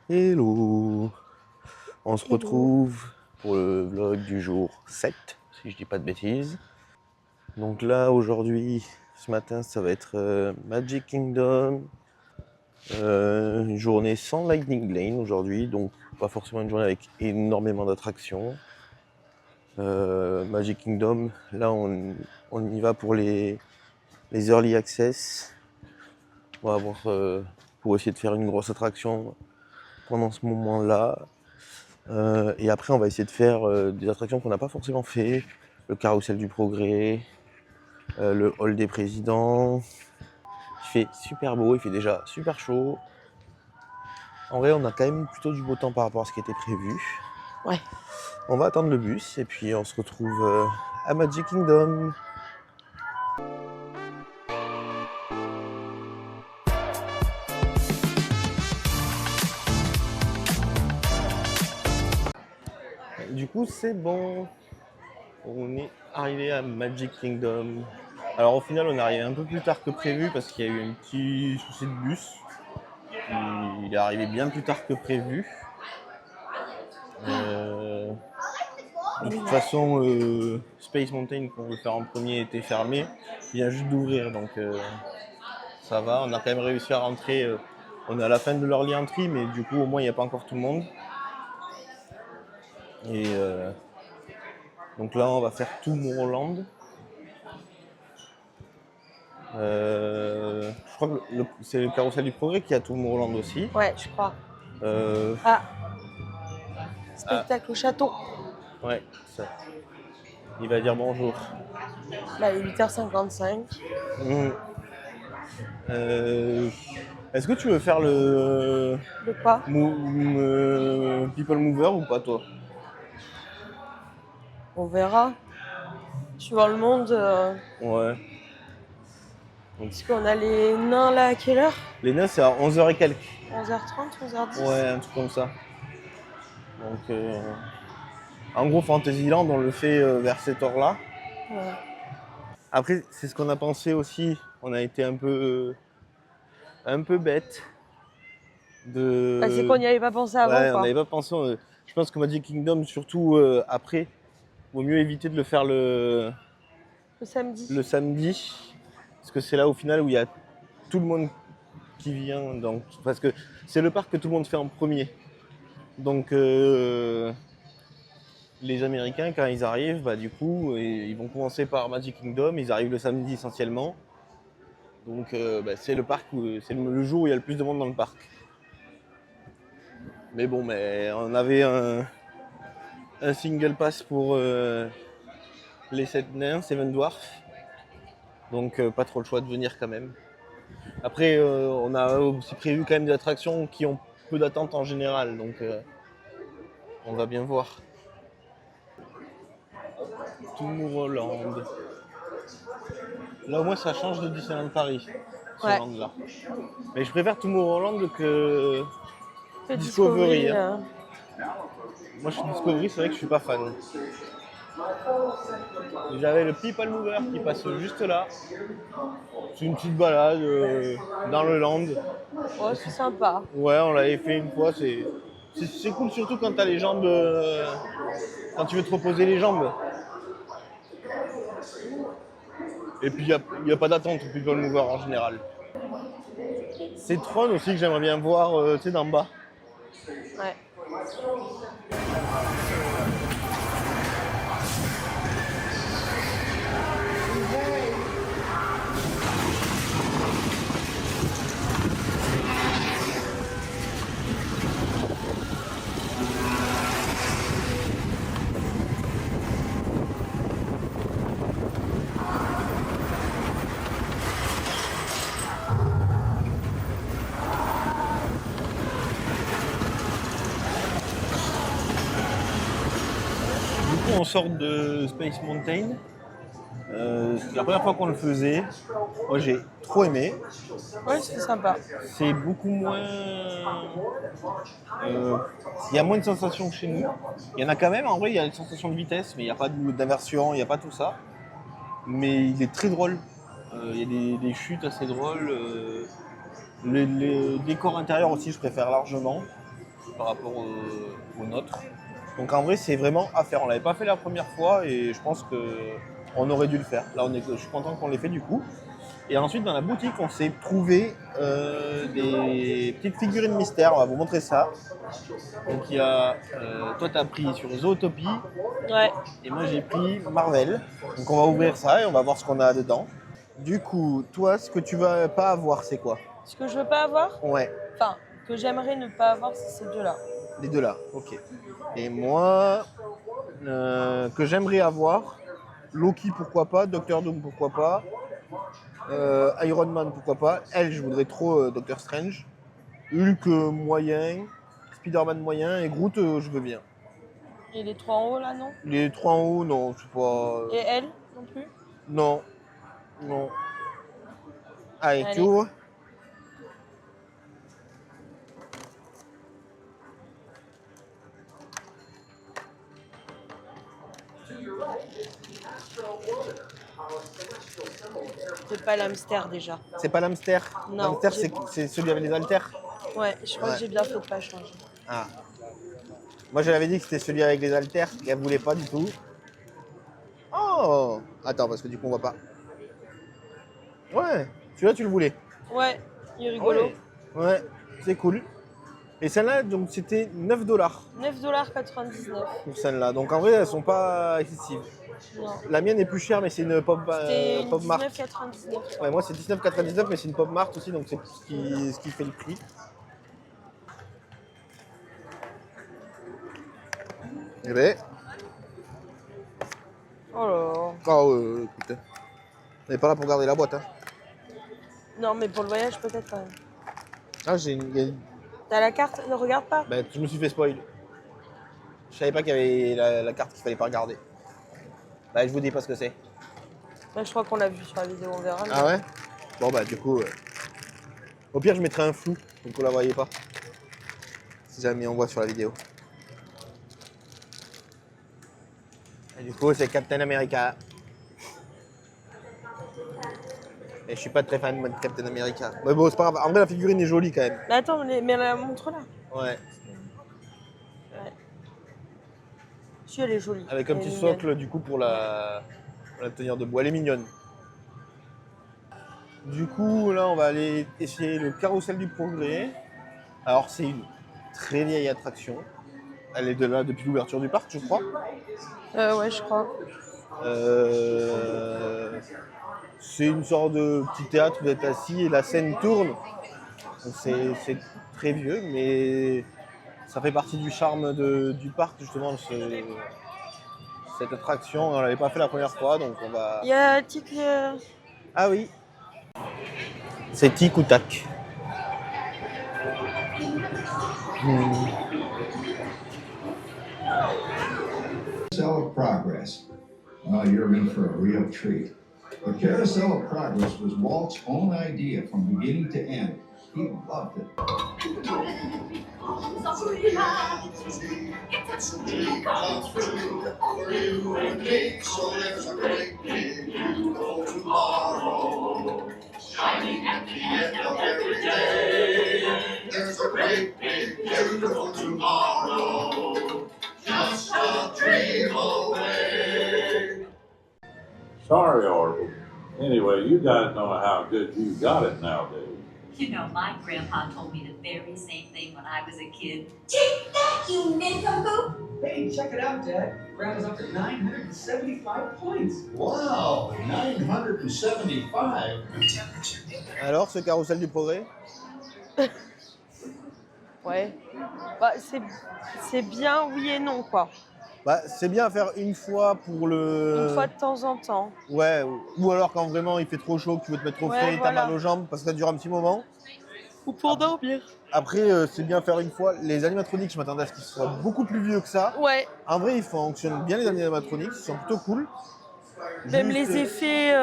Hello! On se Hello. retrouve pour le vlog du jour 7, si je dis pas de bêtises. Donc là, aujourd'hui, ce matin, ça va être Magic Kingdom. Une journée sans Lightning Lane aujourd'hui, donc pas forcément une journée avec énormément d'attractions. Magic Kingdom, là, on y va pour les Early Access. On va voir pour essayer de faire une grosse attraction pendant ce moment-là. Et après, on va essayer de faire des attractions qu'on n'a pas forcément fait. Le carrousel du progrès, le hall des présidents. Il fait super beau, il fait déjà super chaud. En vrai, on a quand même plutôt du beau temps par rapport à ce qui était prévu. Ouais. On va attendre le bus et puis on se retrouve à Magic Kingdom. Du coup, c'est bon. On est arrivé à Magic Kingdom. Alors au final, on est arrivé un peu plus tard que prévu parce qu'il y a eu un petit souci de bus. Il est arrivé bien plus tard que prévu. De toute façon, Space Mountain qu'on veut faire en premier était fermé. Il vient juste d'ouvrir, donc ça va. On a quand même réussi à rentrer. On est à la fin de l'early entry, mais du coup, au moins, il n'y a pas encore tout le monde. Et donc là, on va faire Tomorrowland. Je crois que c'est le carrousel du progrès qui a Tomorrowland aussi. Ouais, je crois. Euh, Ah, ah, spectacle au château. ouais, ça. Il va dire bonjour. Là, il est 8h55. Mmh. Est-ce que tu veux faire le De quoi? People Mover ou pas, toi? On verra. Suivant le monde. Ouais. Parce qu'on a les nains là à quelle heure? Les nains, c'est à 11h et quelques. 11h30, 11h10? Ouais, un truc comme ça. Donc, en gros, Fantasyland, on le fait vers cette heure-là. Ouais. Après, c'est ce qu'on a pensé aussi. On a été un peu bête Bah, c'est de. qu'on n'y avait pas pensé avant, Ouais, on quoi. n'avait pas pensé. Je pense que Magic Kingdom, surtout après, vaut mieux éviter de le faire Le samedi. le samedi. Parce que c'est là, au final, où il y a tout le monde qui vient. Donc, parce que c'est le parc que tout le monde fait en premier. Donc, les Américains, quand ils arrivent, bah, du coup, ils vont commencer par Magic Kingdom. Ils arrivent le samedi essentiellement. Donc, bah, c'est le parc c'est le jour où il y a le plus de monde dans le parc. Mais bon, mais on avait un single pass pour les 7 nains, Seven Dwarfs. Donc, pas trop le choix de venir quand même. Après, on a aussi prévu quand même des attractions qui ont peu d'attente en général. Donc, on va bien voir. Tomorrowland. Là, au moins, ça change de Disneyland Paris, ce Ouais. land-là. Mais je préfère Tomorrowland que Le Discovery. Discovery. Hein. Moi, je suis Discovery, c'est vrai que je suis pas fan. J'avais le People Mover qui passe juste là. C'est une petite balade dans le land. Ouais, c'est sympa. Ouais, on l'avait fait une fois. C'est cool, surtout quand t'as les jambes. Quand tu veux te reposer les jambes. Et puis, il n'y a pas d'attente au People Mover en général. C'est Tron aussi que j'aimerais bien voir, tu sais, d'en bas. Ouais. Du coup, on sort de Space Mountain. C'est la première fois qu'on le faisait. Moi, j'ai trop aimé. Ouais, c'est sympa. C'est beaucoup moins. Il y a moins de sensations que chez nous. Il y en a quand même, en vrai, il y a une sensation de vitesse, mais il n'y a pas d'inversion, il n'y a pas tout ça. Mais il est très drôle. Il y a des chutes assez drôles. Les décors intérieurs aussi, je préfère largement. par rapport au nôtre. Donc en vrai, c'est vraiment à faire. On l'avait pas fait la première fois et je pense qu'on aurait dû le faire. Là, je suis content qu'on l'ait fait du coup. Et ensuite, dans la boutique, on s'est trouvé des petites figurines mystères. On va vous montrer ça. Donc il y a, toi, tu as pris sur Zootopie Ouais. et moi, j'ai pris Marvel. Donc on va ouvrir ça et on va voir ce qu'on a dedans. Du coup, toi, ce que tu vas pas avoir, c'est quoi? Ce que je veux pas avoir, Ouais, enfin, que j'aimerais ne pas avoir, c'est ces deux-là. les deux là, ok. Et moi, que j'aimerais avoir, Loki pourquoi pas, Doctor Doom pourquoi pas, Iron Man pourquoi pas, elle je voudrais trop Doctor Strange, Hulk moyen, Spider-Man moyen et Groot je veux bien. Et les trois en haut, là, non? Les trois en haut, non, je sais pas. Et elle, non plus? Non, non. Allez, tu Allez. ouvres? C'est pas l'hamster, déjà. C'est pas l'hamster. Non, L'hamster, j'ai- c'est celui avec les haltères. Ouais, je crois Ouais. que j'ai bien fait de pas changer. Ah. Moi, je l'avais dit que c'était celui avec les haltères et elle voulait pas du tout. Oh! Attends, parce que du coup, on voit pas. Ouais, celui-là, tu le voulais. Ouais, il est rigolo. Ouais, c'est cool. Et celle-là, donc, c'était 9$ 9,99 $ pour celle-là. Donc, en vrai, elles sont pas excessives. Non. La mienne est plus chère, mais c'est une Pop, C'était Pop Mart. 19,99 $. Ouais, moi, c'est 19,99, mais c'est une Pop Mart aussi, donc c'est ce qui fait le prix. Eh ben, Oh là là. écoute, on n'est pas là pour garder la boîte. Hein. Non, mais pour le voyage, peut-être quand même. Ah, T'as la carte? Ne regarde pas. ben, je me suis fait spoil. Je savais pas qu'il y avait la carte qu'il fallait pas regarder. Bah, je vous dis pas ce que c'est. Bah, je crois qu'on l'a vu sur la vidéo, on verra. mais- Ah ouais? Bon, bah, du coup, au pire, je mettrai un flou, donc vous la voyez pas. Si jamais on voit sur la vidéo. Et du coup, c'est Captain America. Et je suis pas très fan de Captain America. Mais bon, c'est pas grave. En vrai, la figurine est jolie quand même. Mais attends, mais la montre-là. Ouais. Si, elle est jolie. Avec un Elle est petit mignonne. socle, du coup, pour la tenir debout. Elle est mignonne. Du coup, là, on va aller essayer le carrousel du progrès. Alors, c'est une très vieille attraction. Elle est de là depuis l'ouverture du parc, je crois. Ouais, je crois. C'est une sorte de petit théâtre où vous êtes assis et la scène tourne. Donc c'est très vieux, mais ça fait partie du charme du parc, justement, cette attraction. On ne l'avait pas fait la première fois, donc on va... Il y a Tic. Ah oui, c'est tic ou tac. Carousel of Progress. Oh, you're in for a real treat. The Carousel of Progress was Walt's own idea from beginning to end. He loved it. There's a great big beautiful tomorrow, just a dream away. Sorry, Orville. Anyway, you guys know how good you got it nowadays. You know, my grandpa told me the very same thing when I was a kid. Take that, you nincompoop! Hey, check it out, Dad. Grandma's up to 975 points. Wow, 975. Alors, ce carrousel du progrès? Ouais. Bah, c'est bien, oui et non, quoi. Bah, c'est bien à faire une fois pour le... Une fois de temps en temps. Ouais, ou alors quand vraiment il fait trop chaud, que tu veux te mettre au Ouais, frais, voilà. t'as mal aux jambes parce que ça dure un petit moment. Ou pour dormir. Après, c'est bien faire une fois. Les animatroniques, je m'attendais à ce qu'ils soient beaucoup plus vieux que ça. Ouais. En vrai, ils fonctionnent bien les animatroniques, ils sont plutôt cool. Même Juste, les effets,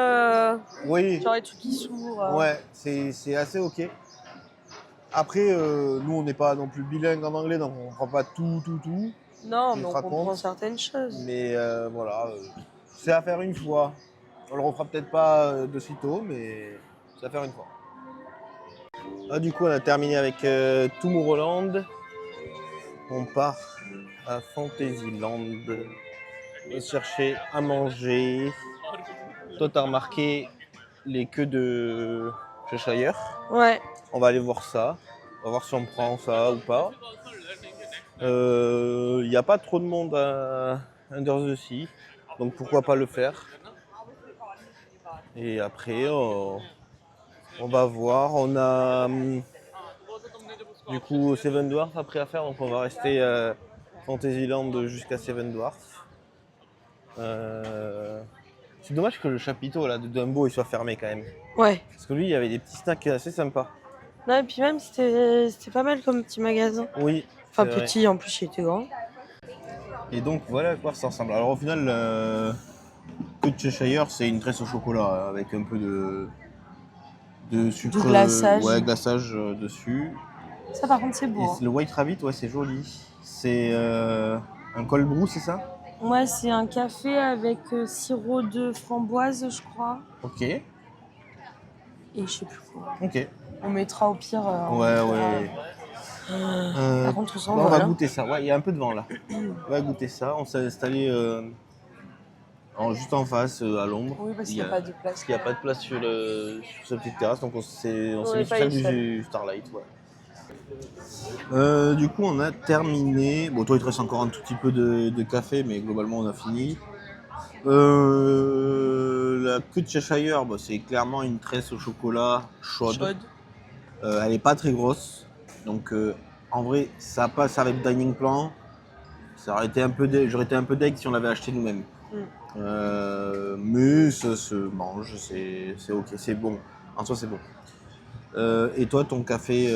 Oui, genre les trucs qui s'ouvrent. ouais, c'est assez ok. Après, nous, on n'est pas non plus bilingue en anglais, donc on comprend pas tout. Non, Il mais on raconte. comprend certaines choses. Mais voilà, c'est à faire une fois. On le refera peut-être pas de sitôt, mais c'est à faire une fois. Ah, du coup, on a terminé avec Tomorrowland. On part à Fantasyland. On va chercher à manger. Toi, t'as remarqué les queues de Cheshire. Ouais. On va aller voir ça. On va voir si on prend ça ou pas. Il n'y a pas trop de monde à Under the Sea. Donc pourquoi pas le faire. Et après, on va voir. On a du coup Seven Dwarfs après à faire. Donc on va rester à Fantasyland jusqu'à Seven Dwarfs. C'est dommage que le chapiteau là, de Dumbo il soit fermé quand même. Ouais. Parce que lui, il y avait des petits snacks assez sympas. Non, et puis même, c'était pas mal comme petit magasin. Oui. Enfin, c'est vrai. petit, en plus, il était grand. Et donc voilà à quoi ça ressemble. Alors au final, queue de Cheshire, c'est une tresse au chocolat avec un peu de sucre. Du glaçage. Ouais, glaçage dessus. Ça, par contre, c'est Et beau. Hein. le White Rabbit, ouais, c'est joli. C'est un cold brew, c'est ça? Ouais, c'est un café avec sirop de framboise, je crois. Ok. Et je sais plus quoi. Ok. On mettra au pire. Ouais, ouais. Par contre, on s'en on va. va Là. goûter ça. Ouais, il y a un peu de vent là. On va goûter ça. On s'est installé juste en face, à l'ombre. Oui, parce qu'il n'y a pas de place. Parce qu'il n'y a pas de place sur cette petite terrasse, donc on s'est mis sur pas celle eu seul. du Starlight. Ouais. Du coup, on a terminé. Bon, toi, il te reste encore un tout petit peu de café, mais globalement, on a fini. La queue de Cheshire, bah, c'est clairement une tresse au chocolat chaude. Elle n'est pas très grosse. Donc, en vrai, ça passe avec dining plan. Ça aurait été j'aurais été un peu deg si on l'avait acheté nous-mêmes. Mais ça se mange, c'est ok, c'est bon. En soi, c'est bon. Et toi, ton café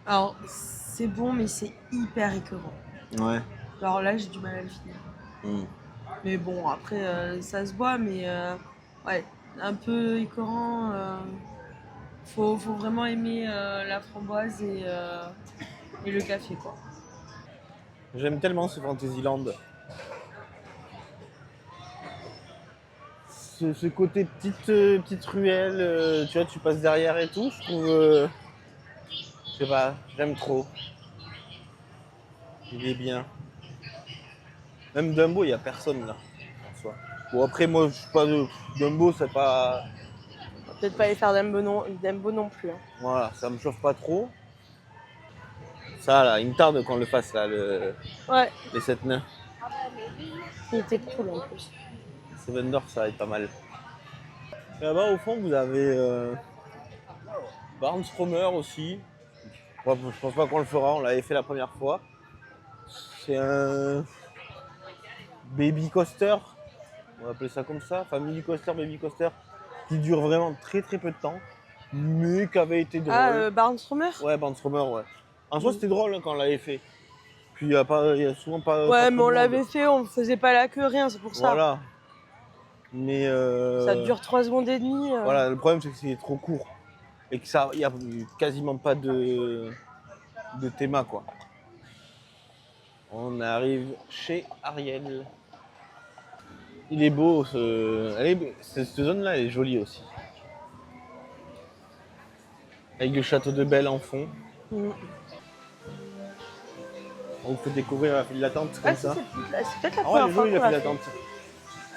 Alors, c'est bon, mais c'est hyper écœurant. Ouais. Alors là, j'ai du mal à le finir. Mais bon, après, ça se boit, mais ouais, un peu écœurant. Faut vraiment aimer la framboise et le café, quoi. J'aime tellement ce Fantasyland. Ce côté petite ruelle, tu vois, tu passes derrière et tout, je trouve. Je sais pas, j'aime trop. Il est bien. Même Dumbo, il n'y a personne là, en soi. Bon, après, moi, je suis pas de. Dumbo, c'est pas. On va peut-être pas aller faire Dumbo non plus. Hein. Voilà, ça me chauffe pas trop. Ça, là, il me tarde qu'on le fasse, là, Ouais, les 7 nains. il était cool en plus. Seven Dwarfs, ça va être pas mal. Là-bas, au fond, vous avez Barnstromer aussi. Ouais, je pense pas qu'on le fera, on l'avait fait la première fois. C'est un baby coaster, on va appeler ça comme ça, family coaster, baby coaster, qui dure vraiment très très peu de temps, mais qui avait été drôle. Ah, Barnstromer ? Ouais, Barnstromer, ouais. En soi, c'était drôle hein, quand on l'avait fait. Puis il y a souvent pas. Ouais, pas mais trop on de l'avait monde. fait, on faisait pas la queue, rien, c'est pour ça. Voilà. Mais. Ça dure 3 secondes et demie. Voilà, le problème c'est que c'est trop court. Et que ça, il n'y a quasiment pas de théma quoi. On arrive chez Ariel. Il est beau, cette zone-là, elle est jolie aussi. Avec le château de Belle en fond. On vous fait découvrir la file d'attente comme Ah, ça. c'est peut-être la Ah ouais, elle première est fois jolie qu'on la l'a file fait. d'attente.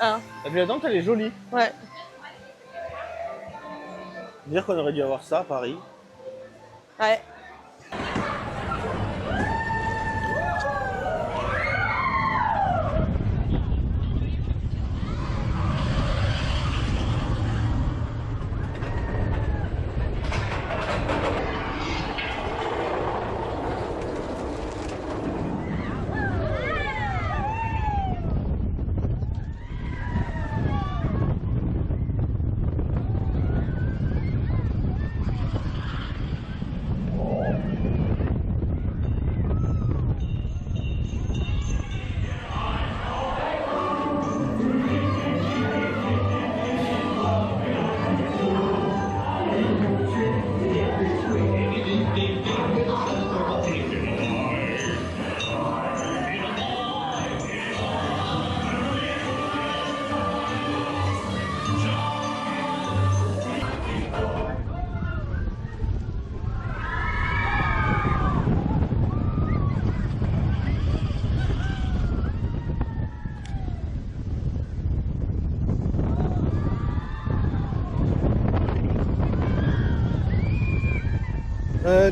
Ah, La file d'attente, elle est jolie. ouais. Dire qu'on aurait dû avoir ça à Paris. Ouais.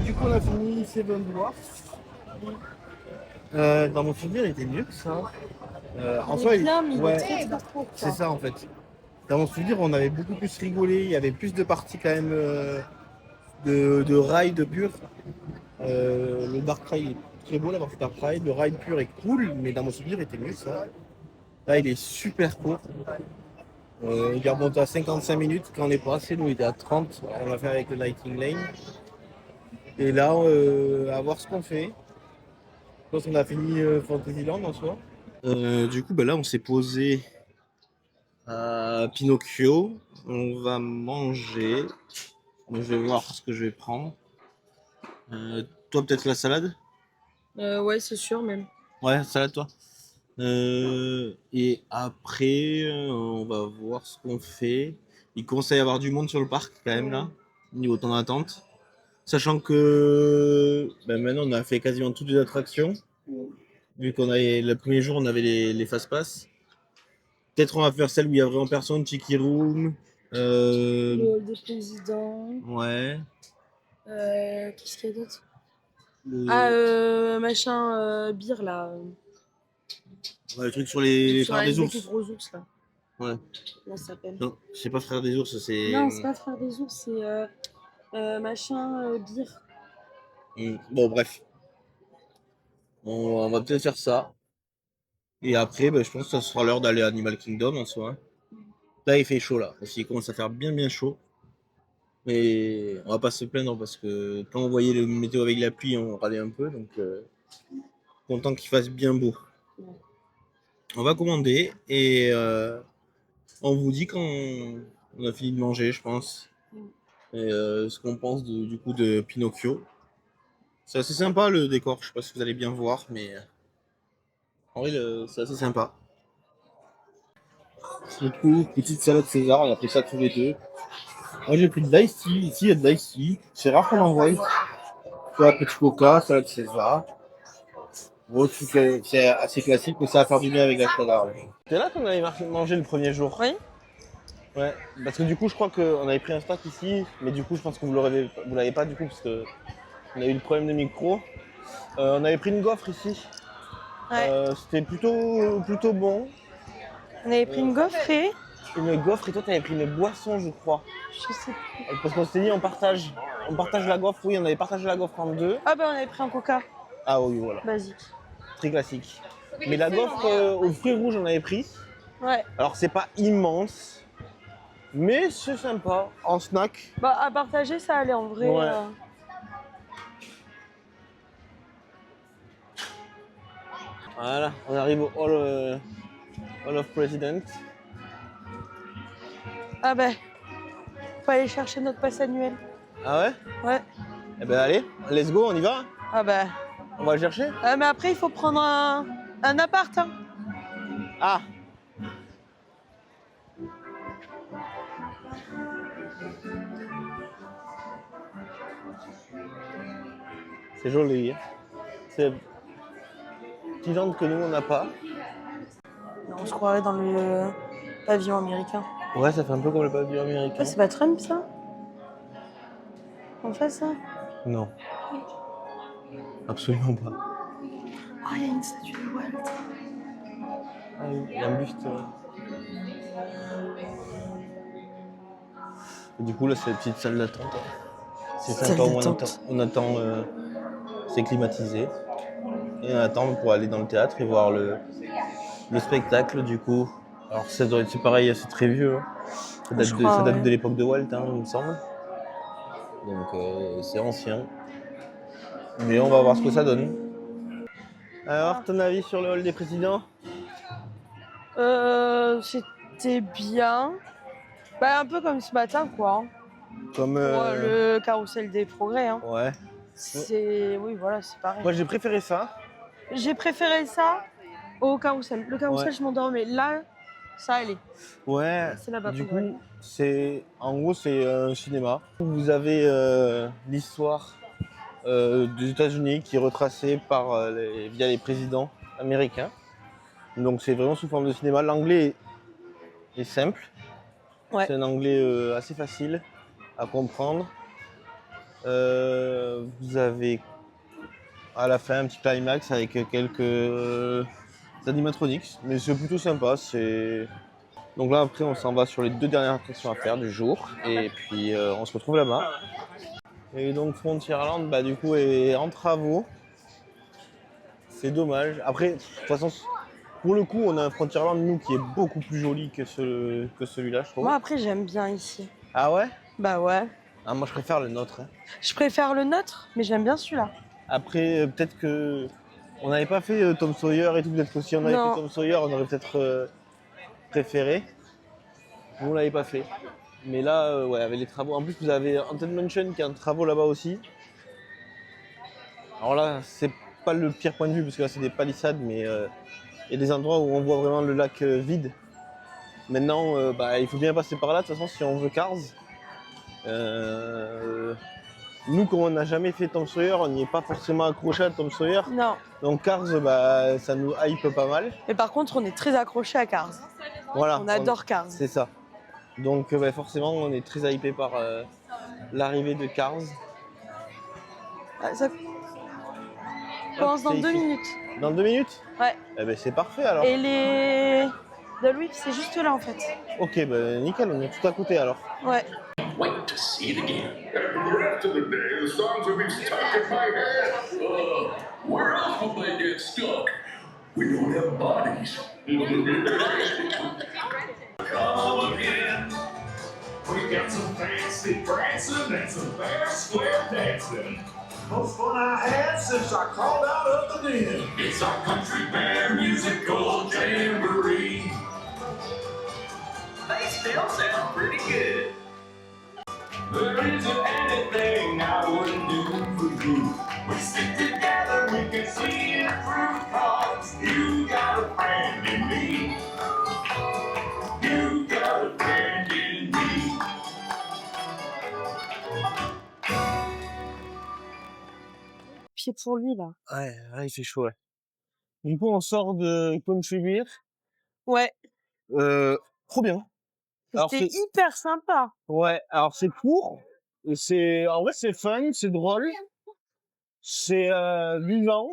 Du coup, on a fini Seven Dwarfs. Dans mon souvenir, il était mieux que ça. En Il soi, est bien, mais il est ouais, très très court. c'est ça en fait. Dans mon souvenir, on avait beaucoup plus rigolé. Il y avait plus de parties quand même de ride pur. Le Dark Ride est très beau, la partie Dark Ride. Le ride pur est cool, mais dans mon souvenir, il était mieux que ça. Là, il est super court. Il est remonté à 55 minutes. Quand on est passé, nous, il était à 30. On l'a fait avec le Lighting Lane. Et là, à voir ce qu'on fait. Je pense qu'on a fini Fantasyland en soi. Du coup, là, on s'est posé à Pinocchio. On va manger. Donc, je vais voir ce que je vais prendre. Toi, peut-être la salade? Ouais, c'est sûr même. Ouais, salade, toi. Et après, on va voir ce qu'on fait. Il commence à y avoir du monde sur le parc quand même là, niveau temps d'attente. Sachant que maintenant on a fait quasiment toutes les attractions. Vu qu'on avait le premier jour on avait les fast-pass. Peut-être on va faire celle où il y a vraiment personne, Tiki Room. Le hall des présidents. Ouais. Qu'est-ce qu'il y a d'autre? Le, Machin, beer là. ouais, le truc sur les Sur frères des avec les ours. gros ours là. Ouais. Comment ça s'appelle? Non, c'est pas frères des ours, c'est. Non, c'est pas frère des ours, c'est machin, beer. Bon, bref. On va peut-être faire ça. Et après, je pense que ça sera l'heure d'aller à Animal Kingdom en soi. Là, il fait chaud là, parce qu'il commence à faire bien bien chaud. Mais on va pas se plaindre parce que quand on voyait le météo avec la pluie, on râlait un peu. Donc, content qu'il fasse bien beau. On va commander et on vous dit quand on a fini de manger, je pense. Et ce qu'on pense du coup de Pinocchio. C'est assez sympa le décor, je sais pas si vous allez bien voir, mais en vrai, c'est assez sympa. Du coup, petite salade César, on a pris ça tous les deux. Moi j'ai pris de l'ice tea, ici il y a de l'ice tea. C'est rare qu'on en voie. Toi, petit coca, salade César. Bon, c'est assez classique, mais ça va faire du bien avec la salade. C'est là qu'on avait mangé le premier jour. Oui. Ouais, parce que du coup je crois qu'on avait pris un stock ici, mais du coup je pense que vous l'avez pas du coup parce que on a eu le problème de micro. On avait pris une gaufre ici. Ouais. C'était plutôt bon. On avait pris une gaufre et. Une gaufre et toi t'avais pris une boisson je crois. Je sais plus. Parce qu'on s'était dit on partage la gaufre, oui on avait partagé la gaufre en deux. Ah on avait pris un coca. Ah oui voilà, Basique. très classique. Mais la gaufre aux fruits rouges on avait pris. Ouais. Alors c'est pas immense, mais c'est sympa en snack. À partager ça allait en vrai. Ouais. Voilà, on arrive au Hall of President. Faut aller chercher notre passe annuel. Ah ouais? Ouais. Eh ben allez, let's go, on y va? On va le chercher? Mais après il faut prendre un appart. Hein. Ah! C'est joli. Hein. C'est petit genre que nous on n'a pas. On se croirait dans le pavillon américain. Ouais, ça fait un peu comme le pavillon américain. C'est pas Trump ça? On fait ça? Non. Absolument pas. Ah, il y a une statue de Walt. Ah oui, il y a un buste. Et du coup, là, c'est la petite salle d'attente. C'est sympa, on attend c'est climatisé. Et on attend pour aller dans le théâtre et voir le spectacle, du coup. Alors, c'est pareil, c'est très vieux. Hein. Ça date de l'époque de Walt, hein, il me semble. Donc, c'est ancien. Mais on va voir ce que ça donne. Alors, ton avis sur le hall des présidents? C'était bien. Un peu comme ce matin, quoi. Comme Le carrousel des progrès. Hein. ouais. Oui, voilà, c'est pareil. Moi, j'ai préféré ça. J'ai préféré ça au carrousel. Le carrousel, je m'endormais. Là, ça allait. Ouais. C'est là-bas. Du coup, en gros, c'est un cinéma. Vous avez l'histoire des États-Unis qui est retracée via les présidents américains. Donc, c'est vraiment sous forme de cinéma. L'anglais est simple. Ouais. C'est un anglais assez facile à comprendre. Vous avez à la fin un petit climax avec quelques animatronics, mais c'est plutôt sympa. Donc là après on s'en va sur les 2 dernières attractions à faire du jour et puis on se retrouve là-bas. Et donc Frontierland du coup est en travaux. C'est dommage. Après, de toute façon, pour le coup, on a un Frontierland nous qui est beaucoup plus joli que celui-là, je trouve. Moi, après, j'aime bien ici. Ah ouais? Bah ouais. Ah, moi je préfère le nôtre. Hein. Je préfère le nôtre, mais j'aime bien celui-là. Après, peut-être que on n'avait pas fait Tom Sawyer et tout. Peut-être que si on avait Non. fait Tom Sawyer, on aurait peut-être préféré. Nous, on l'avait pas fait. Mais là, ouais, avec les travaux. En plus, vous avez Haunted Mansion qui est en travaux là-bas aussi. Alors là, c'est pas le pire point de vue parce que là, c'est des palissades, mais il y a des endroits où on voit vraiment le lac vide. Maintenant, il faut bien passer par là. De toute façon, si on veut Cars. Nous, comme on n'a jamais fait Tom Sawyer, on n'y est pas forcément accroché à Tom Sawyer. Non. Donc Cars, ça nous hype pas mal. Mais par contre, on est très accroché à Cars. Voilà. On adore Cars. C'est ça. Donc forcément, on est très hypé par l'arrivée de Cars. Ah, ça commence dans 2 minutes. Dans 2 minutes? Ouais. Eh ben c'est parfait alors. Et les Doll Whip, c'est juste là en fait. Ok, nickel, on est tout à côté alors. Ouais. Wait to see it again. And the rest of the day, the songs will be stuck in my head. Where else will they get stuck? We don't have bodies. Come again. We got some fancy prancing and some fair square dancing. Most fun I had since I crawled out of the den. It's our country band musical jamboree. They still sound pretty good. There isn't anything I wouldn't do for you. We stick together, we can see it through, 'cause you got a friend in me. You got a friend in me. Pied pour lui là. Ouais, là il fait chaud. Ouais. Du coup, on sort de Country Beer. Ouais. Trop bien. Alors, C'était hyper sympa. Ouais, alors c'est court. Et en vrai, c'est fun, c'est drôle. C'est vivant.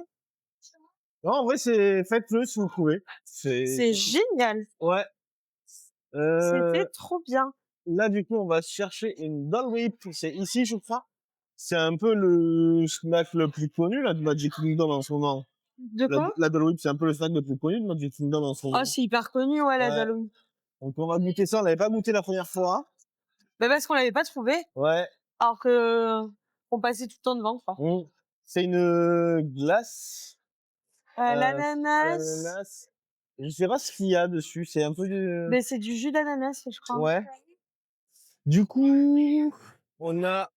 Non, en vrai, faites-le si vous pouvez. C'est génial. Ouais. C'était trop bien. Là, du coup, on va chercher une Doll Whip. C'est ici, je crois. C'est un peu le snack le plus connu, là, de Magic Kingdom en ce moment. De quoi? La Doll Whip, c'est un peu le snack le plus connu de Magic Kingdom en ce moment. Oh, c'est hyper connu, ouais, la Doll Whip. Donc, on va goûter ça. On l'avait pas goûté la première fois. Bah, parce qu'on l'avait pas trouvé. Ouais. Alors que, on passait tout le temps devant, quoi. C'est une glace. L'ananas. Je sais pas ce qu'il y a dessus. C'est un peu de... Mais c'est du jus d'ananas, je crois. Ouais. Du coup, on a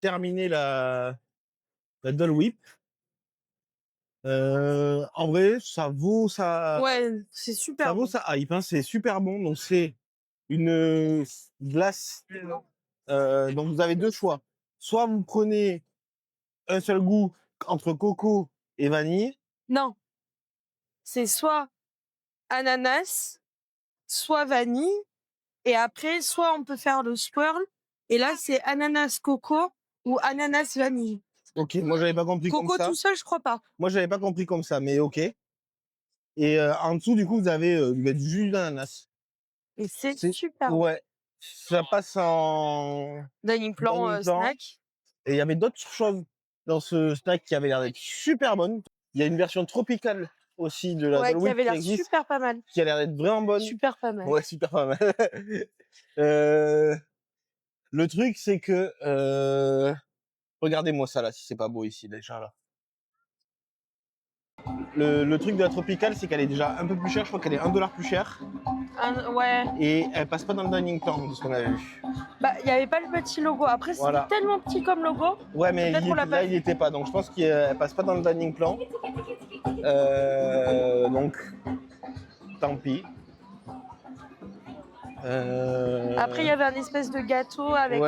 terminé la Doll Whip. En vrai, ça vaut ça. Ouais, c'est super. Ça vaut ça hype, hein, c'est super bon. Donc c'est une glace. Donc vous avez 2 choix. Soit vous prenez un seul goût entre coco et vanille. Non. C'est soit ananas, soit vanille. Et après, soit on peut faire le swirl. Et là, c'est ananas coco ou ananas vanille. Ok, moi j'avais pas compris comme ça. Coco tout seul, je crois pas. Moi j'avais pas compris comme ça, mais ok. Et en dessous, du coup, vous avez du jus d'ananas. Et c'est super. Ouais. Ça passe en dining plan snack. Et il y avait d'autres choses dans ce snack qui avaient l'air d'être super bonnes. Il y a une version tropicale aussi de la Doll Whip qui avait l'air existe, super pas mal. qui a l'air d'être vraiment bonne. Super pas mal. Ouais, super pas mal. Le truc, c'est que regardez-moi ça là, si c'est pas beau ici déjà là. Le truc de la tropicale, c'est qu'elle est déjà un peu plus chère. Je crois qu'elle est $1 plus chère. Ouais. Et elle passe pas dans le dining plan de ce qu'on avait vu. Bah, il y avait pas le petit logo. Après, c'est tellement petit comme logo. Ouais, mais il était pas. Donc je pense qu'elle passe pas dans le dining plan. Donc, tant pis. Après, il y avait un espèce de gâteau avec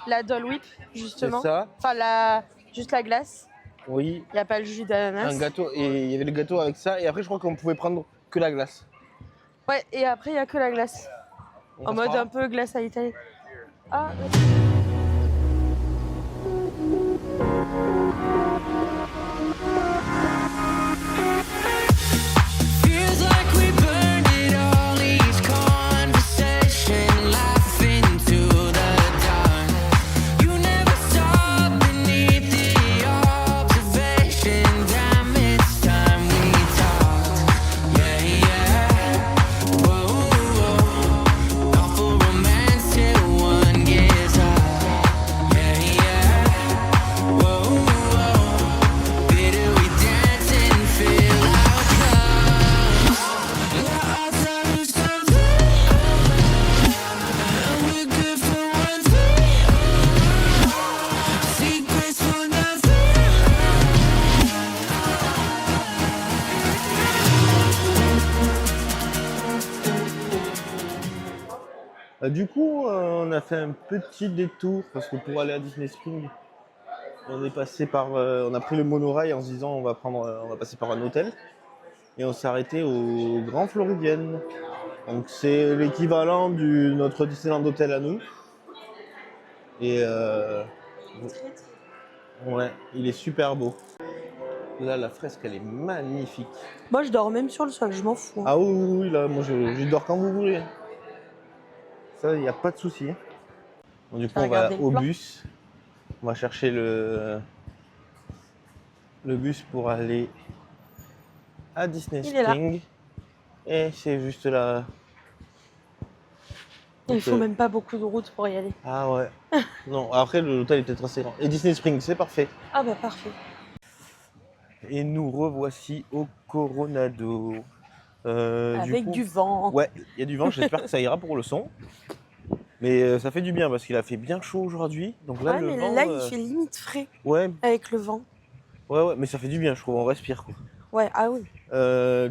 la Doll Whip, justement. C'est ça. Enfin, juste la glace. Oui. Il n'y a pas le jus d'ananas. Un gâteau, et il y avait le gâteau avec ça. Et après, je crois qu'on pouvait prendre que la glace. Ouais, et après, il n'y a que la glace. En mode un peu glace à l'italienne. Ah, Du coup, on a fait un petit détour parce que pour aller à Disney Springs, on est passé par, on a pris le monorail en se disant on va passer par un hôtel et on s'est arrêté au Grand Floridienne. Donc c'est l'équivalent de notre Disneyland Hotel à nous. Et ouais, il est super beau. Là, la fresque, elle est magnifique. Moi, je dors même sur le sol, je m'en fous. Ah oui, là, moi, je dors quand vous voulez. Ça, il n'y a pas de souci. Bon, du coup, on va regardé le au plan. bus. On va chercher le bus pour aller à Disney Il est là. Springs. Et c'est juste là. Il Donc, faut même pas beaucoup de route pour y aller. Ah ouais. Non, après, l'hôtel est peut-être assez grand. Et Disney Springs, c'est parfait. Ah bah parfait. Et nous revoici au Coronado. Avec coup, du vent. Ouais, il y a du vent, j'espère que ça ira pour le son. Mais ça fait du bien parce qu'il a fait bien chaud aujourd'hui. Donc là, Ouais, le mais vent. là, il fait limite frais Ouais, avec le vent. ouais, mais ça fait du bien, je trouve, on respire quoi. Ouais, ah oui.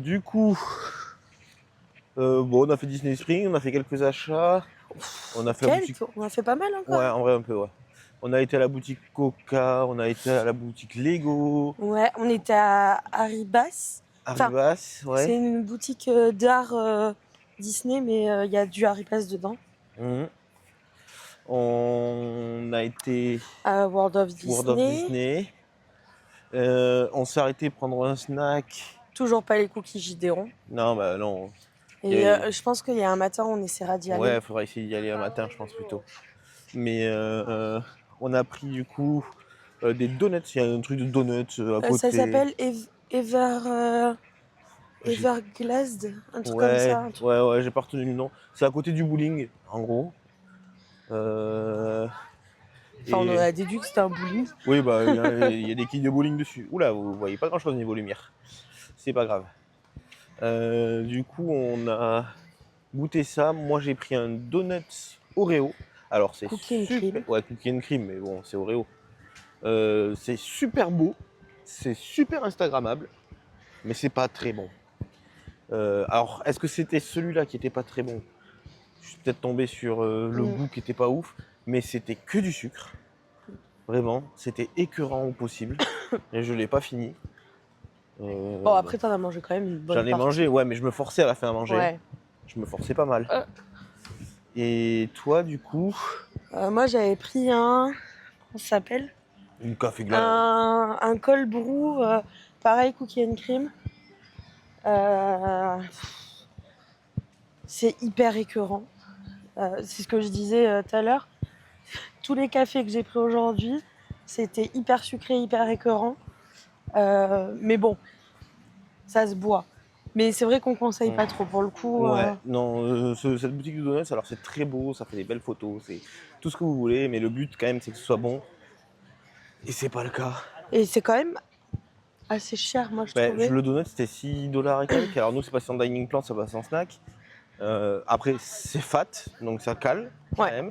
Du coup, bon, on a fait Disney Springs, on a fait quelques achats. On a fait la boutique. On a fait pas mal encore. Ouais, en vrai, un peu, ouais. On a été à la boutique Coca, on a été à la boutique Lego, Ouais, on était à Arribas. Arribas, ouais. C'est une boutique d'art Disney, mais il y a du Arribas dedans. Mhm. On a été À World of World of Disney. On s'est arrêté prendre un snack. Toujours pas les cookies Gideon. Non, bah non. Et Et- je pense qu'il y a un matin, on essaiera d'y aller. Ouais, il faudra essayer d'y aller un matin, je pense plutôt. Mais on a pris du coup des donuts. Il y a un truc de donuts à côté. Ça s'appelle Everglazed, un truc comme ça. un truc. Ouais, j'ai pas retenu le nom. C'est à côté du bowling, en gros. Enfin, on en et- a déduit que c'était un bowling. Oui, bah il y a des quilles de bowling dessus. Oula, vous voyez pas grand chose niveau lumière. C'est pas grave. Du coup, on a goûté ça. Moi, j'ai pris un donut Oreo. Alors, c'est Cookie and super. cream. Ouais, cookie and cream, mais bon, c'est Oreo. C'est super beau. C'est super Instagrammable. Mais c'est pas très bon. Alors, est-ce que c'était celui-là qui était pas très bon? Je suis peut-être tombé sur le goût qui était pas ouf. Mais c'était que du sucre. Vraiment, c'était écœurant au possible. Et je l'ai pas fini. Bon, après, t'en as mangé quand même une bonne J'en ai partie. mangé, ouais, mais je me forçais à la fin à manger. Ouais. Je me forçais pas mal. Et toi, du coup, Moi, j'avais pris comment ça s'appelle? une café glace. Un cold brew, pareil, cookie and cream. C'est hyper écœurant. C'est ce que je disais tout à l'heure. Tous les cafés que j'ai pris aujourd'hui, c'était hyper sucré, hyper écœurant. Mais bon, ça se boit. Mais c'est vrai qu'on conseille pas trop pour le coup. Ouais, non, cette boutique de donuts, alors c'est très beau, ça fait des belles photos, c'est tout ce que vous voulez, mais le but quand même c'est que ce soit bon. Et c'est pas le cas. Et c'est quand même assez cher, moi je trouvais. Le donut c'était $6 et quelques. Alors nous c'est passé en dining plan, ça passe en snack. Après c'est fat, donc ça cale quand même.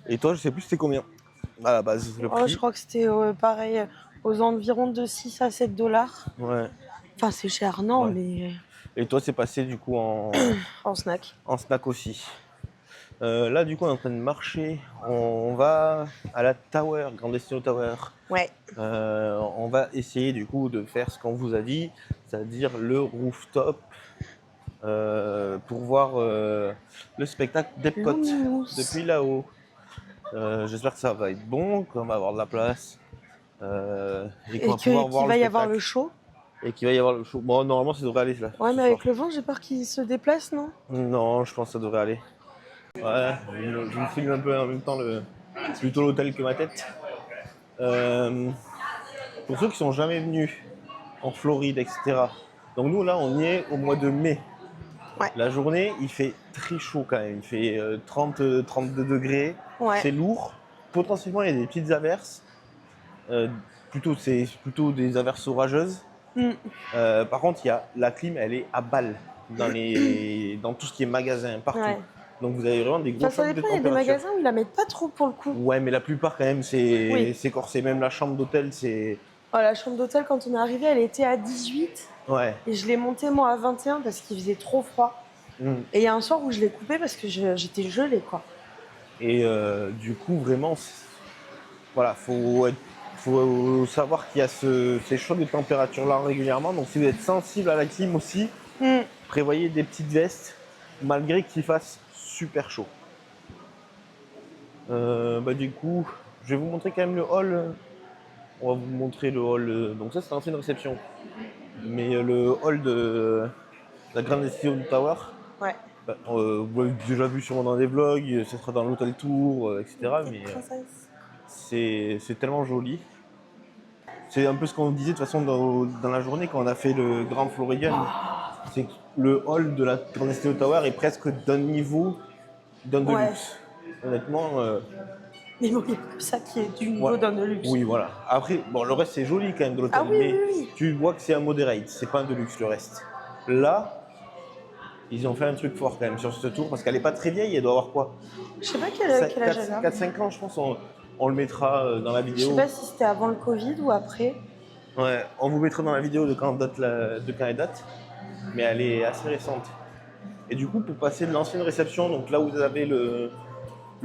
Et toi je sais plus c'était combien à la base le prix. Je crois que c'était pareil, aux environs de 6 à $7. Ouais. Enfin c'est cher, non, Ouais. mais Et toi c'est passé du coup en snack. en snack aussi. Là du coup on est en train de marcher, on va à la Tower, Grand Destino Tower. Ouais. On va essayer du coup de faire ce qu'on vous a dit, c'est-à-dire le rooftop pour voir le spectacle d'Epcot depuis là-haut. J'espère que ça va être bon, qu'on va avoir de la place et qu'on va pouvoir voir qu'il va le y avoir spectacle. le show. Et qu'il va y avoir le show. Bon, normalement ça devrait aller là. Ouais, ce mais soir. avec le vent, j'ai peur qu'il se déplace, non? Non, je pense que ça devrait aller. Ouais, je me filme un peu en même temps, c'est plutôt l'hôtel que ma tête. Pour ceux qui sont jamais venus en Floride, etc. Donc nous là, on y est au mois de mai. Ouais. La journée, il fait très chaud quand même. Il fait 30, 32 degrés. Ouais. C'est lourd. Potentiellement, il y a des petites averses. C'est plutôt des averses orageuses. Par contre, la clim, elle est à balle dans tout ce qui est magasin, partout. Ouais. Donc vous avez vraiment des gros Enfin, ça chocs de dépend, il y a des température. magasins où ils la mettent pas trop pour le coup. Ouais, mais la plupart quand même, c'est corsé. Même la chambre d'hôtel, c'est... Oh, la chambre d'hôtel, quand on est arrivé, elle était à 18. Ouais. Et je l'ai montée moi à 21 parce qu'il faisait trop froid. Et il y a un soir où je l'ai coupé parce que j'étais gelée, quoi. Et du coup, vraiment, voilà, faut savoir qu'il y a ces chocs de température-là régulièrement. Donc, si vous êtes sensible à la clim aussi, prévoyez des petites vestes, malgré qu'il fasse super chaud. Du coup, je vais vous montrer quand même le hall. On va vous montrer le hall. Donc ça, c'est l'ancienne réception. Mais le hall de la Grand Destination Tower, Ouais. vous l'avez déjà vu sûrement dans des vlogs, ce sera dans l'hôtel tour, etc. Mais c'est tellement joli. C'est un peu ce qu'on disait de toute façon dans la journée quand on a fait le Grand Floridian. C'est que le hall de la Grand Destination Tower est presque d'un niveau d'un Deluxe. Honnêtement. Mais bon, il n'y a que ça qui est du niveau d'un Deluxe. Oui, voilà. Après, bon, le reste c'est joli quand même de l'hôtel, mais tu vois que c'est un moderate, c'est pas un Deluxe le reste. Là, ils ont fait un truc fort quand même sur ce tour parce qu'elle est pas très vieille, elle doit avoir quoi? Je sais pas quel âge elle a. 4-5 ans, je pense, on le mettra dans la vidéo. Je sais pas si c'était avant le Covid ou après. Ouais, on vous mettra dans la vidéo de quand elle date, mais elle est assez récente. Et du coup, pour passer de l'ancienne réception, donc là où vous avez le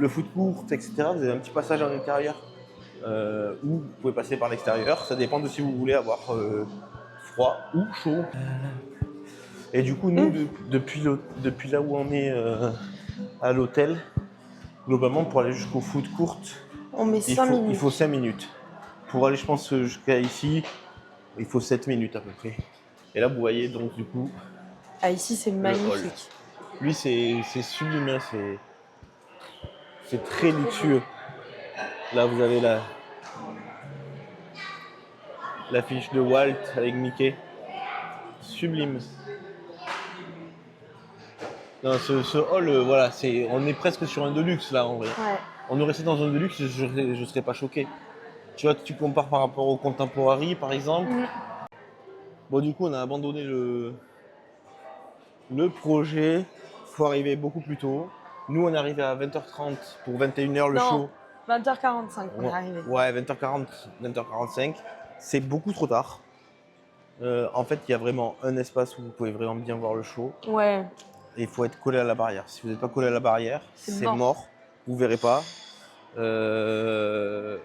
foot court, etc., vous avez un petit passage en intérieur où vous pouvez passer par l'extérieur. Ça dépend de si vous voulez avoir froid ou chaud. Et du coup, nous, depuis là où on est à l'hôtel, globalement, pour aller jusqu'au foot court, on met 5 minutes. Il faut 5 minutes. Pour aller, je pense, jusqu'à ici, il faut 7 minutes à peu près. Et là, vous voyez, donc, du coup... Ah, ici, c'est magnifique. Lui, c'est sublime, hein, c'est très luxueux. Là, vous avez l'affiche de Walt avec Mickey. Sublime. Non, ce hall, voilà, on est presque sur un Deluxe là en vrai. Ouais. On aurait resté dans un Deluxe, je serais pas choqué. Tu vois, tu compares par rapport au Contemporary par exemple. Bon, du coup, on a abandonné le projet. Faut arriver beaucoup plus tôt. Nous, on est arrivé à 20h30 pour 21h le show. 20h45, on est arrivé. Ouais, 20h40, 20h45. C'est beaucoup trop tard. En fait, il y a vraiment un espace où vous pouvez vraiment bien voir le show. Ouais. Et il faut être collé à la barrière. Si vous n'êtes pas collé à la barrière, c'est mort. Vous verrez pas.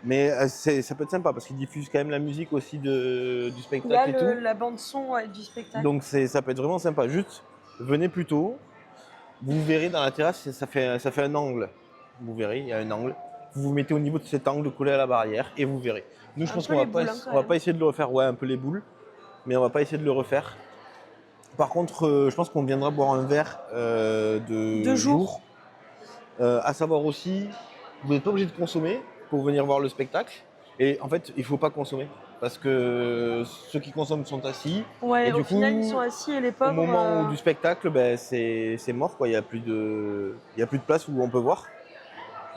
Mais ça peut être sympa parce qu'ils diffusent quand même la musique aussi du spectacle et tout. La bande son du spectacle. Donc ça peut être vraiment sympa. Juste, venez plus tôt. Vous verrez dans la terrasse, ça fait un angle. Vous verrez, il y a un angle. Vous vous mettez au niveau de cet angle collé à la barrière et vous verrez. Nous, je pense qu'on va pas essayer de le refaire. Ouais, un peu les boules. Mais on va pas essayer de le refaire. Par contre, je pense qu'on viendra boire un verre de jour. À savoir aussi, vous n'êtes pas obligé de consommer pour venir voir le spectacle. Et en fait, il ne faut pas consommer. Parce que ceux qui consomment sont assis. Ouais, et du au final, ils sont assis et les pauvres... Au moment du spectacle, c'est mort, quoi. Il n'y a plus de place où on peut voir.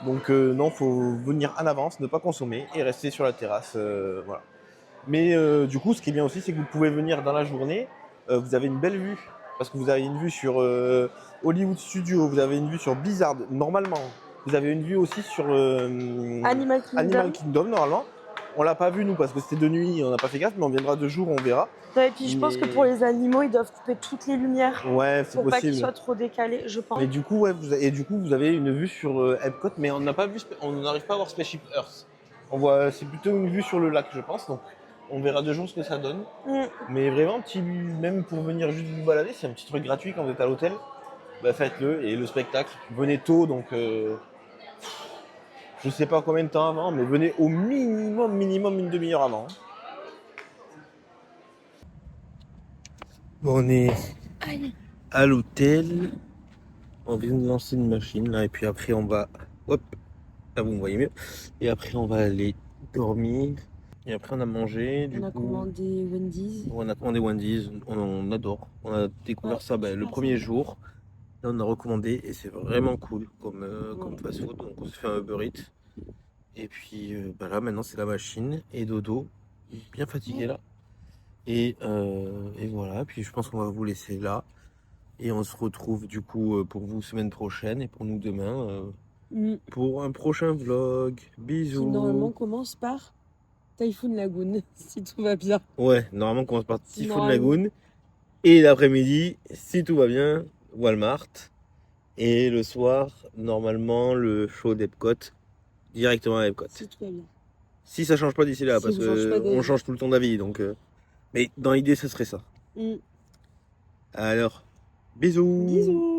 Donc non, il faut venir en avance, ne pas consommer et rester sur la terrasse. Voilà. Mais du coup, ce qui est bien aussi, c'est que vous pouvez venir dans la journée. Vous avez une belle vue. Parce que vous avez une vue sur Hollywood Studios, vous avez une vue sur Blizzard, normalement. Vous avez une vue aussi sur Animal Kingdom, normalement. On l'a pas vu, nous, parce que c'était de nuit, on n'a pas fait gaffe, mais on viendra de jour, on verra. Ouais, et puis je pense que pour les animaux, ils doivent couper toutes les lumières. Ouais, c'est possible. Pour pas qu'ils soient trop décalés, je pense. Et du coup, ouais, vous avez une vue sur Epcot, mais on n'arrive pas à voir Spaceship Earth. C'est plutôt une vue sur le lac, je pense. Donc, on verra de jour ce que ça donne. Mais vraiment, même pour venir juste vous balader, c'est un petit truc gratuit quand vous êtes à l'hôtel. Bah, faites-le. Et le spectacle, venez tôt, donc je sais pas combien de temps avant, mais venez au minimum une demi-heure avant. Bon, on est à l'hôtel. On vient de lancer une machine là, et puis après on va, hop, là vous me voyez mieux. Et après on va aller dormir. Et après on a mangé. On a commandé Wendy's. On a commandé Wendy's, on adore. On a découvert ça le premier jour. Là on a recommandé et c'est vraiment cool comme fast-food. Donc on s'est fait un Uber Eats. Et puis là maintenant c'est la machine et dodo, bien fatigué là. Et voilà, puis je pense qu'on va vous laisser là. Et on se retrouve du coup pour vous semaine prochaine et pour nous demain pour un prochain vlog. Bisous. Qui normalement commence par Typhoon Lagoon, si tout va bien. Ouais, normalement on commence par Typhoon Lagoon. Et l'après-midi, si tout va bien, Walmart. Et le soir, normalement, le show d'Epcot, directement à Epcot. Si tout va bien. Si ça change pas d'ici là, Si parce on change pas d'avis. qu'on change tout le temps d'avis, donc... Mais dans l'idée, ce serait ça. Mm. Alors, bisous. Bisous.